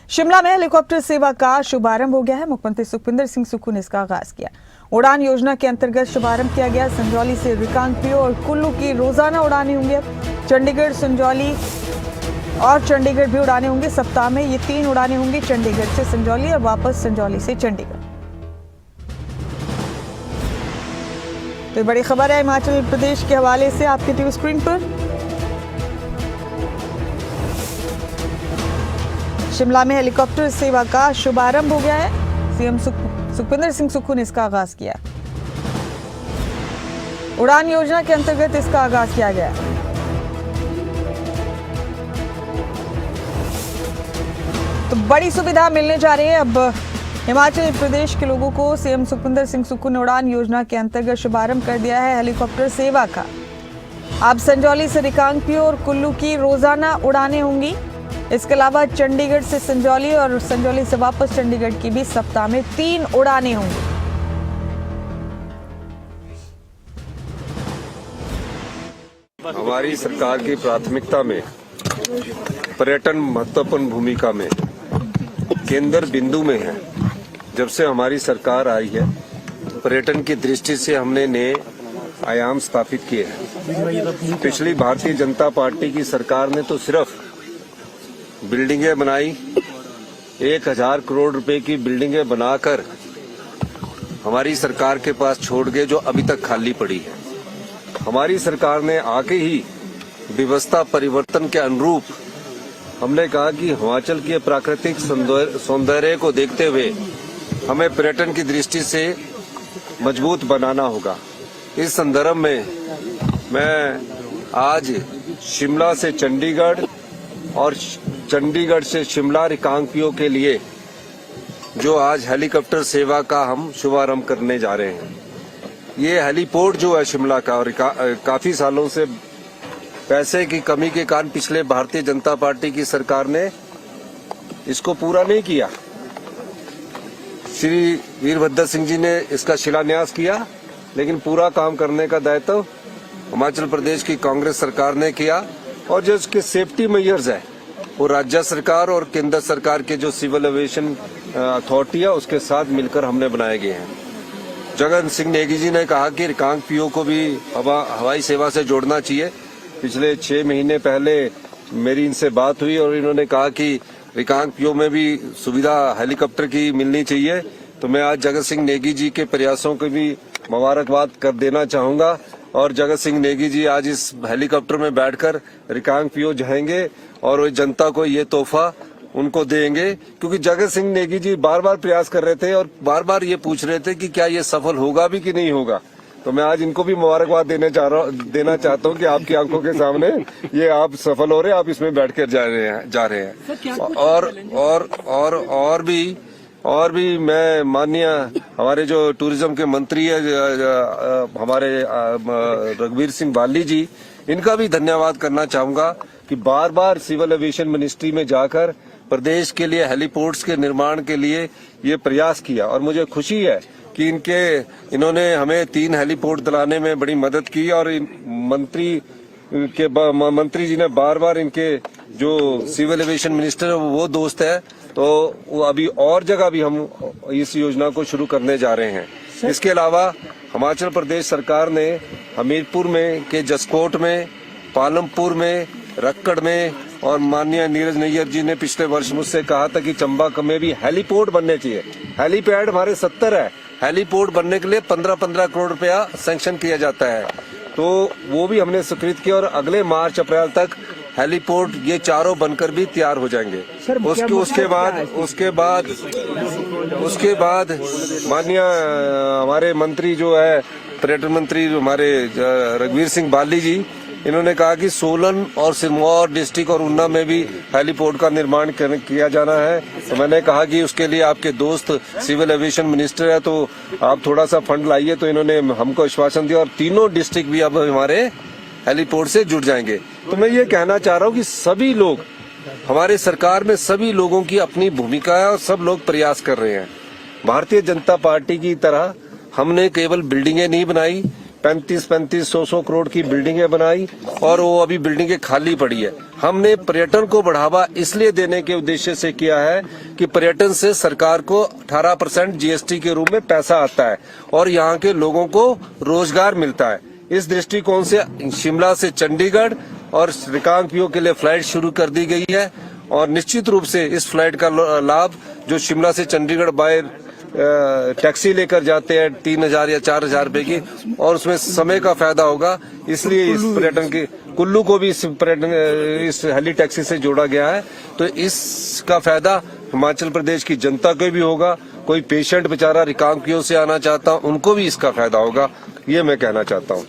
शिमला में हेलीकॉप्टर सेवा का शुभारंभ हो गया है। मुख्यमंत्री सुखविंदर सिंह सुक्खू ने इसका आगाज किया। उड़ान योजना के अंतर्गत शुभारंभ किया गया। संजौली से रिकांगपिओ और कुल्लू की रोजाना उड़ानें होंगी। चंडीगढ़, संजौली और चंडीगढ़ भी उड़ानें होंगी। सप्ताह में ये 3 उड़ानें होंगी, चंडीगढ़ से संजौली और वापस संजौली से चंडीगढ़। तो बड़ी खबर है हिमाचल प्रदेश के हवाले से आपके टीवी स्क्रीन पर। शिमला में हेलीकॉप्टर सेवा का शुभारंभ हो गया है। सीएम सुखविंदर सिंह सुक्खू ने इसका आगाज किया। उड़ान योजना के अंतर्गत इसका आगाज किया गया है। तो बड़ी सुविधा मिलने जा रही है अब हिमाचल प्रदेश के लोगों को। सीएम सुखविंदर सिंह सुक्खू ने उड़ान योजना के अंतर्गत शुभारंभ कर दिया है हेलीकॉप्टर सेवा का। अब संजौली से रिकांगपिओ और कुल्लू की रोजाना उड़ानें होंगी। इसके अलावा चंडीगढ़ से संजौली और संजौली से वापस चंडीगढ़ की भी सप्ताह में 3 उड़ानें होंगी। हमारी सरकार की प्राथमिकता में पर्यटन महत्वपूर्ण भूमिका में केंद्र बिंदु में है। जब से हमारी सरकार आई है, पर्यटन की दृष्टि से हमने नए आयाम स्थापित किए हैं। पिछली भारतीय जनता पार्टी की सरकार ने तो सिर्फ बिल्डिंगें बनाई, 1000 करोड़ रुपए की बिल्डिंगें बनाकर हमारी सरकार के पास छोड़ गए, जो अभी तक खाली पड़ी है। हमारी सरकार ने आके ही व्यवस्था परिवर्तन के अनुरूप हमने कहा कि हिमाचल के प्राकृतिक सौंदर्य को देखते हुए हमें पर्यटन की दृष्टि से मजबूत बनाना होगा। इस संदर्भ में मैं आज शिमला से चंडीगढ़ और चंडीगढ़ से शिमला रिकांगपिओ के लिए जो आज हेलीकॉप्टर सेवा का हम शुभारंभ करने जा रहे हैं। ये हेलीपोर्ट जो है शिमला का, और काफी सालों से पैसे की कमी के कारण पिछले भारतीय जनता पार्टी की सरकार ने इसको पूरा नहीं किया। श्री वीरभद्र सिंह जी ने इसका शिलान्यास किया, लेकिन पूरा काम करने का दायित्व हिमाचल प्रदेश की कांग्रेस सरकार ने किया। और जो इसके सेफ्टी मेजर्स है वो राज्य सरकार और केंद्र सरकार के जो सिविल एविएशन अथॉरिटी है उसके साथ मिलकर हमने बनाए गए हैं। जगन सिंह नेगी जी ने कहा कि रिकांगपिओ को भी हवाई सेवा से जोड़ना चाहिए। पिछले 6 महीने पहले मेरी इनसे बात हुई और इन्होंने कहा कि रिकांगपिओ में भी सुविधा हेलीकॉप्टर की मिलनी चाहिए। तो मैं आज जगत सिंह नेगी जी के प्रयासों को भी मुबारकबाद कर देना चाहूंगा। और जगत सिंह नेगी जी आज इस हेलीकॉप्टर में बैठकर रिकांगपिओ जाएंगे और वो जनता को ये तोहफा उनको देंगे, क्योंकि जगत सिंह नेगी जी बार बार प्रयास कर रहे थे और बार बार ये पूछ रहे थे कि क्या ये सफल होगा भी कि नहीं होगा। तो मैं आज इनको भी मुबारकबाद देना चाहता हूँ कि आपकी आंखों के सामने ये आप सफल हो रहे हैं, आप इसमें बैठकर जा रहे हैं। और भी मैं माननीय हमारे जो टूरिज्म के मंत्री है हमारे रघुवीर सिंह बाली जी, इनका भी धन्यवाद करना चाहूंगा कि बार बार सिविल एविएशन मिनिस्ट्री में जाकर प्रदेश के लिए हेलीपोर्ट्स के निर्माण के लिए ये प्रयास किया। और मुझे खुशी है कि इन्होंने हमें 3 हेलीपोर्ट दिलाने में बड़ी मदद की। और मंत्री जी ने बार बार इनके जो सिविल एविएशन मिनिस्टर है वो दोस्त है, तो वो अभी और जगह भी हम इस योजना को शुरू करने जा रहे हैं। इसके अलावा हिमाचल प्रदेश सरकार ने हमीरपुर में के जसकोट में, पालमपुर में, रक्कड़ में और माननीय नीरज नैयर जी ने पिछले वर्ष मुझसे कहा था कि चंबा में भी हेलीपोर्ट बनने चाहिए। हेलीपैड हमारे 70 है, हेलीपोर्ट बनने के लिए 15-15 करोड़ रुपया सैंक्शन किया जाता है। तो वो भी हमने स्वीकृत किया और अगले मार्च अप्रैल तक हेलीपोर्ट ये चारों बनकर भी तैयार हो जाएंगे। उसके बाद माननीय हमारे मंत्री जो है पर्यटन मंत्री हमारे रघुवीर सिंह बाली जी, इन्होंने कहा कि सोलन और सिरमौर डिस्ट्रिक्ट और ऊना में भी हेलीपोर्ट का निर्माण किया जाना है। तो मैंने कहा कि उसके लिए आपके दोस्त सिविल एविएशन मिनिस्टर है, तो आप थोड़ा सा फंड लाइए। तो इन्होंने हमको आश्वासन दिया और तीनों डिस्ट्रिक्ट भी अब हमारे हेलीपोर्ट से जुड़ जाएंगे। तो मैं ये कहना चाह रहा हूँ कि सभी लोग, हमारे सरकार में सभी लोगों की अपनी भूमिका है और सब लोग प्रयास कर रहे हैं। भारतीय जनता पार्टी की तरह हमने केवल बिल्डिंगें नहीं बनाई, 35-35, 100 करोड़ की बिल्डिंगें बनाई और वो अभी बिल्डिंगें खाली पड़ी है। हमने पर्यटन को बढ़ावा इसलिए देने के उद्देश्य से किया है कि पर्यटन से सरकार को 18% जीएसटी के रूप में पैसा आता है और यहाँ के लोगों को रोजगार मिलता है। इस दृष्टिकोण से शिमला से चंडीगढ़ और रिकांगपिओ के लिए फ्लाइट शुरू कर दी गई है और निश्चित रूप से इस फ्लाइट का लाभ जो शिमला से चंडीगढ़ बाय टैक्सी लेकर जाते हैं 3,000 या 4,000 रुपए की, और उसमें समय का फायदा होगा। इसलिए इस पर्यटन के कुल्लू को भी इस हेली टैक्सी से जोड़ा गया है। तो इसका फायदा हिमाचल प्रदेश की जनता को भी होगा। कोई पेशेंट बेचारा रिकांगपिओ से आना चाहता उनको भी इसका फायदा होगा, ये मैं कहना चाहता हूँ।